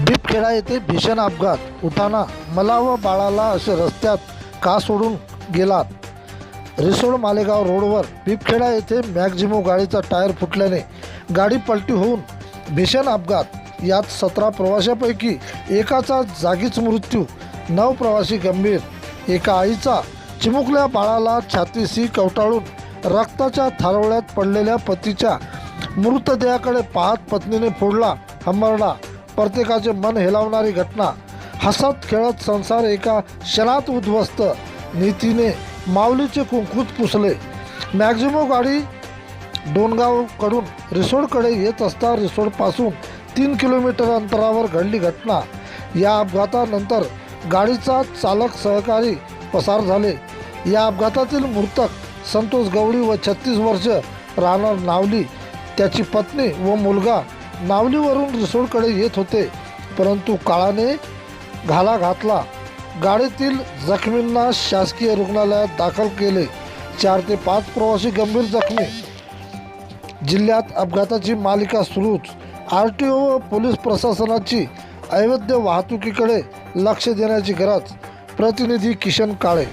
बिबखेडा येथे भीषण अपघात. उठाना मला व बाळाला असे रस्त्यात का सोडून गेलात. रिसोड मालेगाव रोडवर बिबखेडा येथे मॅक्झिमो गाडीचा टायर फुटल्याने गाडी पलटी होऊन भीषण अपघात. यात 17 प्रवाशांपैकी एकाचा जागीच मृत्यू, 9 प्रवासी गंभीर. एका आईचा चिमुकल्या बाळाला छातीशी कवटाळून रक्ताच्या थारोळ्यात पडलेल्या पतीच्या मृतदेहाकडे पाहत पत्नीने फोडला हंबरडा. प्रत्येकाचे मन हेलावणारी घटना. हसत खेळत संसार एका क्षणात उद्ध्वस्त. नीतीने माऊलीचे कुंकूत पुसले. मॅक्झिमो गाडी डोणगावकडून रिसोडकडे येत असता रिसोडपासून 3 किलोमीटर अंतरावर घडली घटना. या अपघातानंतर गाडीचा चालक सहकारी पसार झाले. या अपघातातील मृतक संतोष गवळी व 36 वर्ष राहणार नावली. त्याची पत्नी व मुलगा नावलीवरून रिसोडकडे येत होते, परंतु काळाने घाला घातला. गाडीतील जखमींना शासकीय रुग्णालयात दाखल केले. 4 ते 5 प्रवासी गंभीर जखमी. जिल्ह्यात अपघाताची मालिका सुरूच. RTO व पोलीस प्रशासनाची अवैध वाहतुकीकडे लक्ष देण्याची गरज. प्रतिनिधी किशन काळे.